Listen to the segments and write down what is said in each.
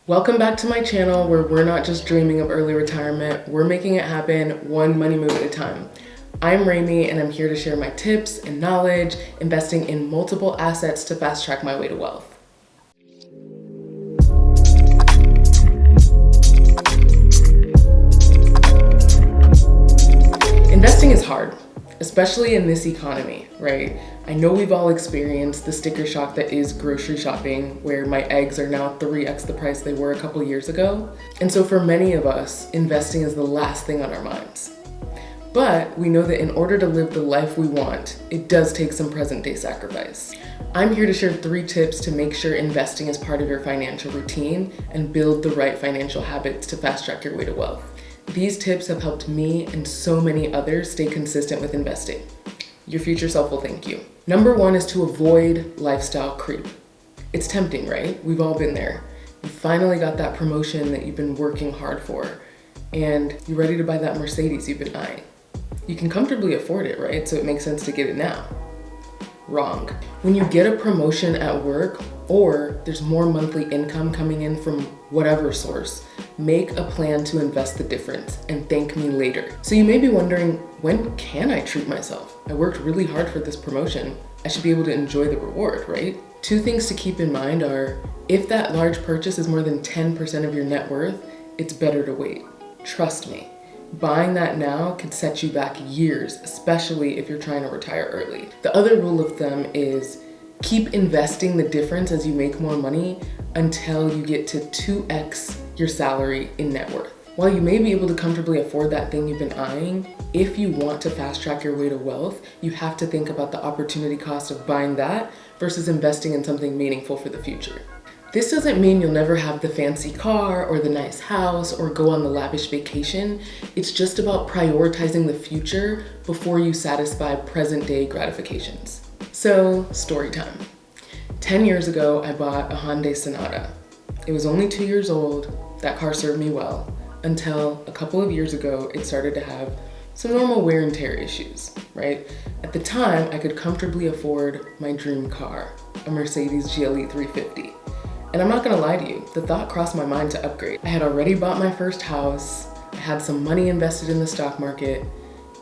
Welcome back to my channel where we're not just dreaming of early retirement, we're making it happen one money move at a time. I'm Raimi and I'm here to share my tips and knowledge investing in multiple assets to fast track my way to wealth. Investing is hard, especially in this economy, right? I know we've all experienced the sticker shock that is grocery shopping, where my eggs are now 3x the price they were a couple years ago. And so for many of us, investing is the last thing on our minds. But we know that in order to live the life we want, it does take some present day sacrifice. I'm here to share 3 tips to make sure investing is part of your financial routine and build the right financial habits to fast track your way to wealth. These tips have helped me and so many others stay consistent with investing. Your future self will thank you. Number 1 is to avoid lifestyle creep. It's tempting, right? We've all been there. You finally got that promotion that you've been working hard for, and you're ready to buy that Mercedes you've been eyeing. You can comfortably afford it, right? So it makes sense to get it now. Wrong. When you get a promotion at work, or there's more monthly income coming in from whatever source, make a plan to invest the difference and thank me later. So you may be wondering, when can I treat myself? I worked really hard for this promotion. I should be able to enjoy the reward, right? 2 things to keep in mind are, if that large purchase is more than 10% of your net worth, it's better to wait. Trust me. Buying that now could set you back years, especially if you're trying to retire early. The other rule of thumb is keep investing the difference as you make more money until you get to 2x your salary in net worth. While you may be able to comfortably afford that thing you've been eyeing, if you want to fast track your way to wealth, you have to think about the opportunity cost of buying that versus investing in something meaningful for the future. This doesn't mean you'll never have the fancy car or the nice house or go on the lavish vacation. It's just about prioritizing the future before you satisfy present day gratifications. So, story time. 10 years ago, I bought a Hyundai Sonata. It was only 2 years old. That car served me well until a couple of years ago, it started to have some normal wear and tear issues, right? At the time, I could comfortably afford my dream car, a Mercedes GLE 350. And I'm not gonna lie to you, the thought crossed my mind to upgrade. I had already bought my first house, I had some money invested in the stock market,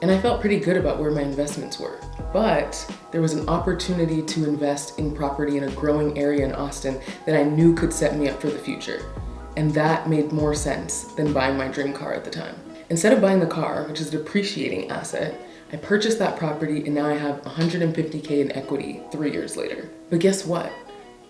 and I felt pretty good about where my investments were. But there was an opportunity to invest in property in a growing area in Austin that I knew could set me up for the future. And that made more sense than buying my dream car at the time. Instead of buying the car, which is a depreciating asset, I purchased that property and now I have $150K in equity 3 years later. But guess what?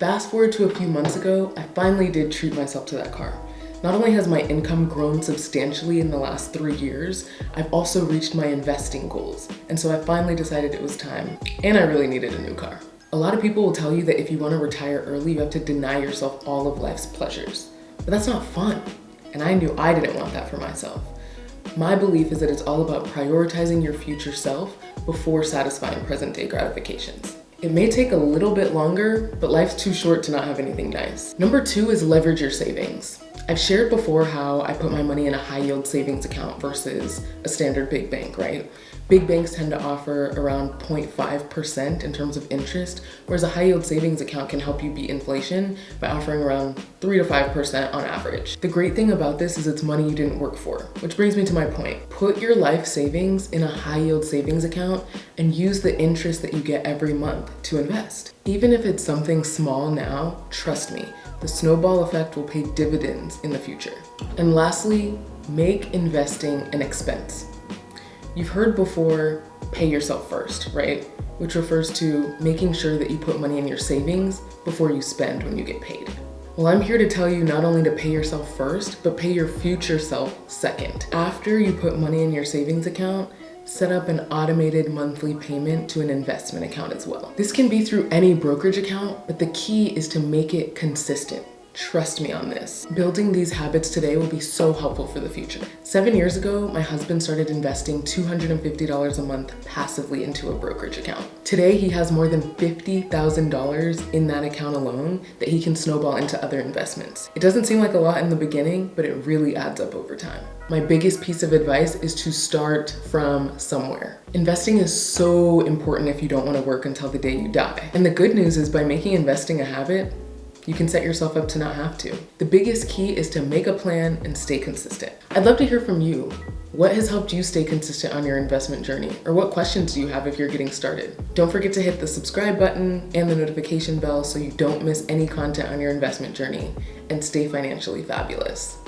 Fast forward to a few months ago, I finally did treat myself to that car. Not only has my income grown substantially in the last 3 years, I've also reached my investing goals. And so I finally decided it was time, and I really needed a new car. A lot of people will tell you that if you want to retire early, you have to deny yourself all of life's pleasures. But that's not fun, and I knew I didn't want that for myself. My belief is that it's all about prioritizing your future self before satisfying present day gratifications. It may take a little bit longer, but life's too short to not have anything nice. Number 2 is leverage your savings. I've shared before how I put my money in a high yield savings account versus a standard big bank, right? Big banks tend to offer around 0.5% in terms of interest, whereas a high yield savings account can help you beat inflation by offering around 3 to 5% on average. The great thing about this is it's money you didn't work for, which brings me to my point. Put your life savings in a high yield savings account and use the interest that you get every month to invest. Even if it's something small now, trust me, the snowball effect will pay dividends in the future. And lastly, make investing an expense. You've heard before, pay yourself first, right? Which refers to making sure that you put money in your savings before you spend when you get paid. Well, I'm here to tell you not only to pay yourself first, but pay your future self second. After you put money in your savings account, set up an automated monthly payment to an investment account as well. This can be through any brokerage account, but the key is to make it consistent. Trust me on this. Building these habits today will be so helpful for the future. 7 years ago, my husband started investing $250 a month passively into a brokerage account. Today, he has more than $50,000 in that account alone that he can snowball into other investments. It doesn't seem like a lot in the beginning, but it really adds up over time. My biggest piece of advice is to start from somewhere. Investing is so important if you don't want to work until the day you die. And the good news is by making investing a habit, you can set yourself up to not have to. The biggest key is to make a plan and stay consistent. I'd love to hear from you. What has helped you stay consistent on your investment journey? Or what questions do you have if you're getting started? Don't forget to hit the subscribe button and the notification bell so you don't miss any content on your investment journey, and stay financially fabulous.